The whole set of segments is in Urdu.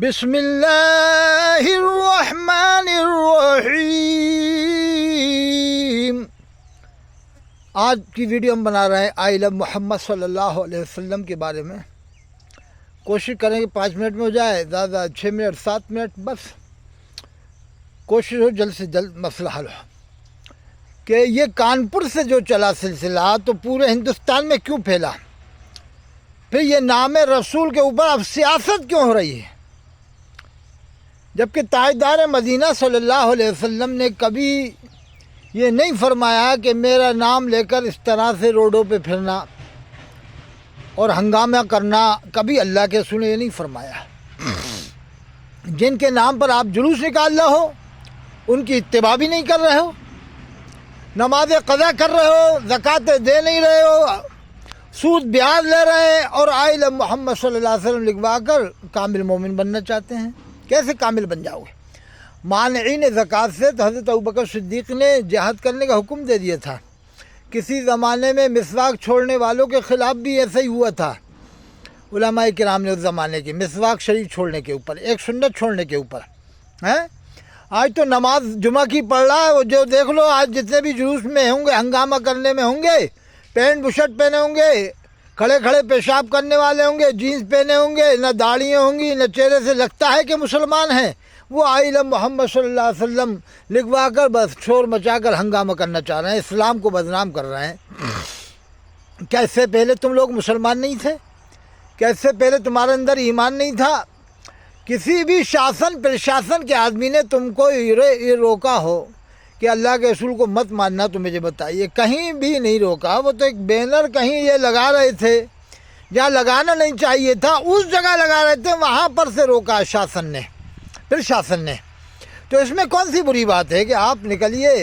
بسم اللہ الرحمن الرحیم۔ آج کی ویڈیو ہم بنا رہے ہیں آئی لو محمد صلی اللہ علیہ وسلم کے بارے میں۔ کوشش کریں کہ 5 منٹ میں ہو جائے، زیادہ 6 منٹ 7 منٹ، بس کوشش ہو جلد سے جلد مسئلہ حل ہو۔ کہ یہ کانپور سے جو چلا سلسلہ تو پورے ہندوستان میں کیوں پھیلا؟ پھر یہ نام رسول کے اوپر اب سیاست کیوں ہو رہی ہے؟ جبکہ تاجدار مدینہ صلی اللہ علیہ وسلم نے کبھی یہ نہیں فرمایا کہ میرا نام لے کر اس طرح سے روڈوں پہ پھرنا اور ہنگامہ کرنا، کبھی اللہ کے رسول نے یہ نہیں فرمایا۔ جن کے نام پر آپ جلوس نکال رہے ہو ان کی اتباع بھی نہیں کر رہے ہو، نماز قضا کر رہے ہو، زکوٰۃ دے نہیں رہے ہو، سود بیاج لے رہے ہیں، اور آئی لو محمد صلی اللہ علیہ وسلم لکھوا کر کامل مومن بننا چاہتے ہیں۔ کیسے کامل بن جاؤ گے؟ مانعین زکوٰۃ سے تو حضرت ابوبکر صدیق نے جہاد کرنے کا حکم دے دیا تھا۔ کسی زمانے میں مسواک چھوڑنے والوں کے خلاف بھی ایسا ہی ہوا تھا۔ علماء کرام نے اس زمانے کے مسواک شریف چھوڑنے کے اوپر، ایک سنت چھوڑنے کے اوپر ہیں۔ آج تو نماز جمعہ کی پڑھ رہا ہے، وہ جو دیکھ لو آج جتنے بھی جلوس میں ہوں گے، ہنگامہ کرنے میں ہوں گے، پینٹ بشرٹ پہنے ہوں گے، کھڑے کھڑے پیشاب کرنے والے ہوں گے، جینس پہنے ہوں گے، نہ داڑھیاں ہوں گی، نہ چہرے سے لگتا ہے کہ مسلمان ہیں، وہ آئی لو محمد صلی اللہ علیہ وسلم لکھوا کر بس شور مچا کر ہنگامہ کرنا چاہ رہے ہیں، اسلام کو بدنام کر رہے ہیں۔ کیا اس سے پہلے تم لوگ مسلمان نہیں تھے؟ کیا اس سے پہلے تمہارے اندر ایمان نہیں تھا؟ کسی بھی شاسن پرشاسن کے آدمی نے تم کو یہ روکا ہو کہ اللہ کے رسول کو مت ماننا تو مجھے بتائیے؟ کہیں بھی نہیں روکا۔ وہ تو ایک بینر کہیں یہ لگا رہے تھے جہاں لگانا نہیں چاہیے تھا، اس جگہ لگا رہے تھے، وہاں پر سے روکا شاسن نے، پھر شاسن نے۔ تو اس میں کون سی بری بات ہے کہ آپ نکلیے،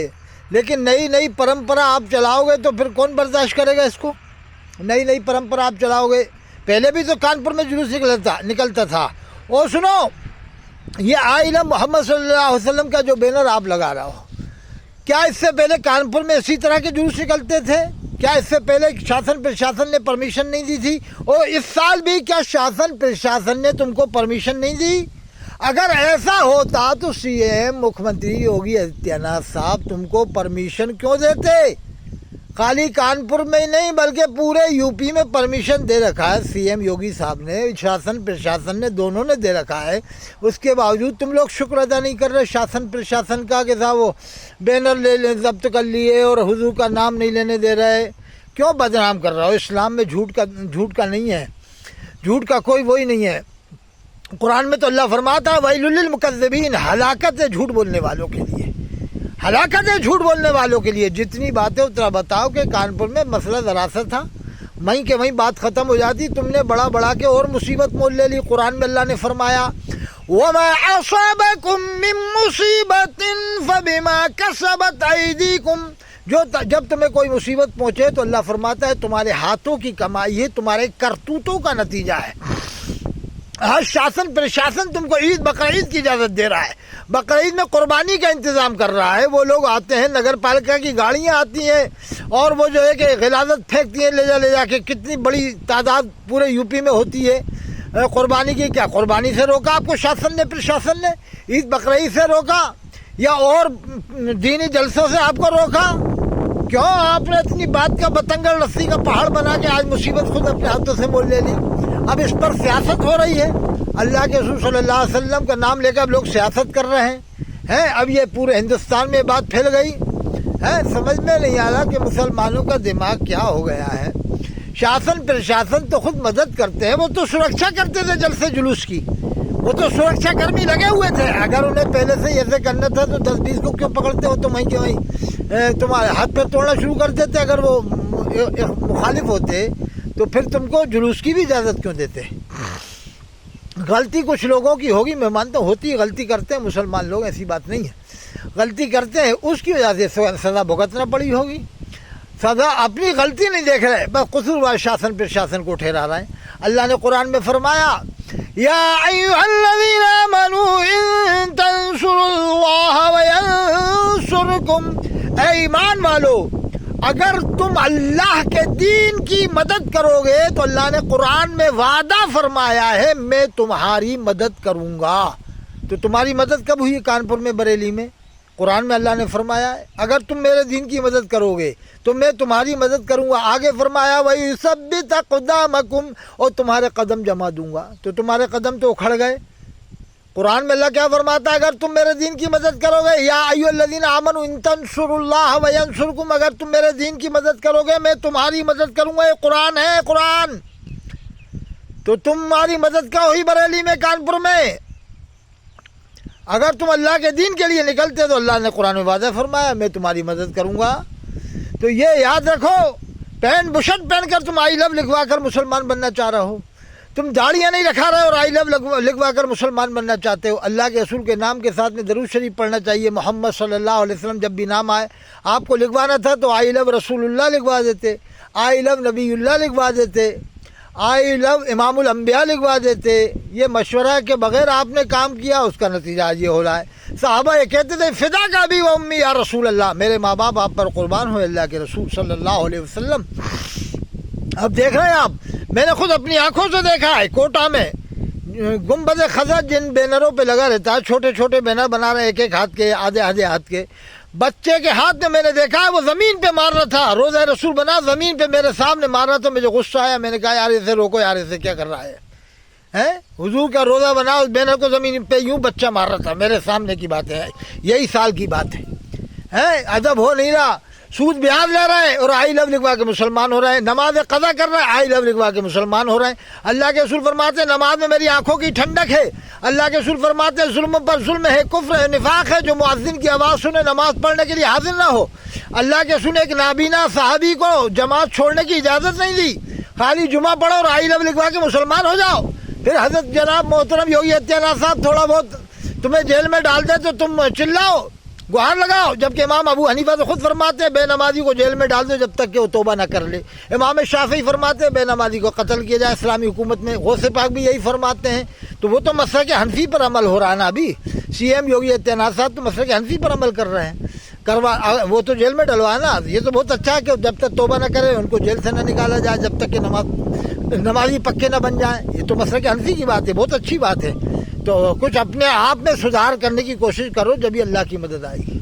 لیکن نئی پرمپرا آپ چلاؤ گے تو پھر کون برداشت کرے گا اس کو؟ نئی پرمپرا آپ چلاؤ گے۔ پہلے بھی تو کانپور میں جلوس نکلتا تھا۔ اور سنو، یہ آئی لو محمد صلی اللہ علیہ وسلم کا جو بینر آپ لگا رہا ہو، کیا اس سے پہلے کانپور میں اسی طرح کے جلوس نکلتے تھے؟ کیا اس سے پہلے شاسن پرشاسن نے پرمیشن نہیں دی تھی؟ اور اس سال بھی کیا شاسن پرشاسن نے تم کو پرمیشن نہیں دی؟ اگر ایسا ہوتا تو سی ایم مکھ منتری یوگی آدتیہ ناتھ صاحب تم کو پرمیشن کیوں دیتے؟ خالی کانپور میں ہی نہیں بلکہ پورے یو پی میں پرمیشن دے رکھا ہے سی ایم یوگی صاحب نے، شاسن پرشاسن نے، دونوں نے دے رکھا ہے۔ اس کے باوجود تم لوگ شکر ادا نہیں کر رہے شاسن پرشاسن کا کہ صاحب وہ بینر ضبط کر لیے اور حضور کا نام نہیں لینے دے رہے۔ کیوں بدنام کر رہا ہو؟ اسلام میں جھوٹ کا نہیں ہے، جھوٹ کا کوئی وہی نہیں ہے۔ قرآن میں تو اللہ فرماتا ہے ویل للمکذبین، ہلاکت ہے جھوٹ بولنے والوں کے لیے، ہلاکت ہے جھوٹ بولنے والوں کے لیے۔ جتنی باتیں اتنا بتاؤ کہ کانپور میں مسئلہ ذرا سا تھا، وہیں کہ وہیں بات ختم ہو جاتی، تم نے بڑا کے اور مصیبت مول لے لی۔ قرآن میں اللہ نے فرمایا وَمَا أَصَابَكُم مِّن مُّصِيبَةٍ فَبِمَا كَسَبَتْ أَيْدِيكُمْ، جب تمہیں کوئی مصیبت پہنچے تو اللہ فرماتا ہے تمہارے ہاتھوں کی کمائی ہے، تمہارے کرتوتوں کا نتیجہ ہے۔ ہر شاسن پرشاسن تم کو بقرعید کی اجازت دے رہا ہے، بقرعید میں قربانی کا انتظام کر رہا ہے۔ وہ لوگ آتے ہیں، نگر پالکا کی گاڑیاں آتی ہیں اور وہ جو ہے کہ غلاظت پھینکتی ہیں لے جا کے، کتنی بڑی تعداد پورے یو پی میں ہوتی ہے قربانی کی۔ کیا قربانی سے روکا آپ کو شاسن نے پرشاسن نے؟ عید بقرعید سے روکا یا اور دینی جلسوں سے آپ کو روکا؟ کیوں آپ نے اتنی بات کا بتنگڑ رسی کا پہاڑ بنا کے آج مصیبت خود اپنے ہاتھوں سے مول لے لی؟ اب اس پر سیاست ہو رہی ہے۔ اللہ کے رسول صلی اللہ علیہ وسلم کا نام لے کر اب لوگ سیاست کر رہے ہیں۔ اب یہ پورے ہندوستان میں بات پھیل گئی ہے۔ سمجھ میں نہیں آ رہا کہ مسلمانوں کا دماغ کیا ہو گیا ہے۔ شاسن پرشاسن تو خود مدد کرتے ہیں، وہ تو سرکشا کرتے تھے جلسے جلوس کی، وہ تو سرکشا کرمی لگے ہوئے تھے۔ اگر انہیں پہلے سے ایسے کرنا تھا تو 10-20 کو کیوں پکڑتے ہو؟ تو وہیں کہ وہیں تمہارے ہاتھ پہ توڑنا شروع کر دیتے۔ اگر وہ مخالف ہوتے تو پھر تم کو جلوس کی بھی اجازت کیوں دیتے؟ غلطی کچھ لوگوں کی ہوگی، میں مانتا ہوں ہوتی، غلطی کرتے ہیں مسلمان لوگ، ایسی بات نہیں ہے، غلطی کرتے ہیں، اس کی وجہ سے سزا بھگتنا پڑی ہوگی۔ سزا اپنی غلطی نہیں دیکھ رہے، بس قصوروار شاسن پرشاسن کو ٹھہرا رہے ہیں۔ اللہ نے قرآن میں فرمایا یا ایھا الذین آمنوا ان تنصروا اللہ وینصرکم، اے ایمان والو اگر تم اللہ کے دین کی مدد کرو گے تو اللہ نے قرآن میں وعدہ فرمایا ہے میں تمہاری مدد کروں گا. تو تمہاری مدد کب ہوئی کانپور میں بریلی میں؟ قرآن میں اللہ نے فرمایا ہے اگر تم میرے دین کی مدد کرو گے تو میں تمہاری مدد کروں گا. آگے فرمایا وَيُثَبِّتْ أَقْدَامَكُمْ اور تمہارے قدم جما دوں گا. تو تمہارے قدم تو اکھڑ گئے. قرآن میں اللہ کیا فرماتا ہے اگر تم میرے دین کی مدد کرو گے یا ایھا الذین آمنوا ان تنصروا اللہ وینصرکم اگر تم میرے دین کی مدد کرو گے میں تمہاری مدد کروں گا. یہ قرآن ہے قرآن. تو تمہاری مدد کا ہوئی بریلی میں کانپور میں. اگر تم اللہ کے دین کے لیے نکلتے تو اللہ نے قرآن میں واضح فرمایا میں تمہاری مدد کروں گا. تو یہ یاد رکھو پین بشٹ پہن کر تم آئی لو لکھوا کر مسلمان بننا چاہ رہے ہو. تم داڑیاں نہیں رکھا رہے اور آئی لو لکھوا کر مسلمان بننا چاہتے ہو. اللہ کے رسول کے نام کے ساتھ میں درود شریف پڑھنا چاہیے. محمد صلی اللہ علیہ وسلم جب بھی نام آئے آپ کو لکھوانا تھا تو آئی لو رسول اللہ لکھوا دیتے, آئی لو نبی اللہ لکھوا دیتے, آئی لو امام الانبیاء لکھوا دیتے. یہ مشورہ کے بغیر آپ نے کام کیا اس کا نتیجہ یہ ہو رہا ہے. صحابہ یہ کہتے تھے فدا کا بھی و امی یا رسول اللہ, میرے ماں باپ آپ پر قربان ہوئے اللہ کے رسول صلی اللہ علیہ وسلم. اب دیکھ رہے ہیں آپ, میں نے خود اپنی آنکھوں سے دیکھا ہے کوٹا میں گنبد خضرا جن بینروں پہ لگا رہتا ہے, چھوٹے چھوٹے بینر بنا رہے ایک ایک ہاتھ کے آدھے آدھے ہاتھ کے. بچے کے ہاتھ میں نے دیکھا ہے وہ زمین پہ مار رہا تھا, روزہ رسول بنا زمین پہ میرے سامنے مار رہا تھا. مجھے غصہ آیا, میں نے کہا یار اسے روکو یار, اسے کیا کر رہا ہے حضور کا روزہ بنا اس بینر کو زمین پہ یوں بچہ مار رہا تھا میرے سامنے کی بات ہے. یہی سال کی بات ہے. ادب ہو نہیں رہا, سود بیاض لے رہے ہیں اور آئی لو لکھوا کے مسلمان ہو رہے ہیں. نماز قضا کر رہے ہیں آئی لو لکھوا کے مسلمان ہو رہے ہیں. اللہ کے رسول فرماتے ہیں نماز میں میری آنکھوں کی ٹھنڈک ہے. اللہ کے رسول فرماتے ہیں ظلم پر ظلم ہے, کفر ہے, نفاق ہے جو مؤذن کی آواز سنے نماز پڑھنے کے لیے حاضر نہ ہو. اللہ کے رسول نے ایک نابینا صحابی کو جماعت چھوڑنے کی اجازت نہیں دی, خالی جمعہ پڑھو اور آئی لو لکھوا کے مسلمان ہو جاؤ. پھر حضرت جناب محترم یوگی آدتیہ صاحب تھوڑا بہت تمہیں جیل میں ڈال دے تو تم چلاؤ گہار لگاؤ, جبکہ امام ابو حنیفہ تو خود فرماتے ہیں بے نمازی کو جیل میں ڈال دو جب تک کہ وہ توبہ نہ کر لے. امام شافعی فرماتے ہیں بے نمازی کو قتل کیا جائے اسلامی حکومت میں. غوث پاک بھی یہی فرماتے ہیں. تو وہ تو مسلک حنفی پر عمل ہو رہا ہے نا. ابھی سی ایم یوگی آدتیہ صاحب تو مسلک حنفی پر عمل کر رہے ہیں. وہ تو جیل میں ڈلوا نا. یہ تو بہت اچھا ہے کہ جب تک توبہ نہ کرے ان کو جیل سے نہ نکالا جائے جب تک کہ نمازی پکے نہ بن جائیں. یہ تو مسلک حنفی کی بات ہے, بہت اچھی بات ہے. تو کچھ اپنے آپ میں سدھار کرنے کی کوشش کرو جبھی اللہ کی مدد آئے گی.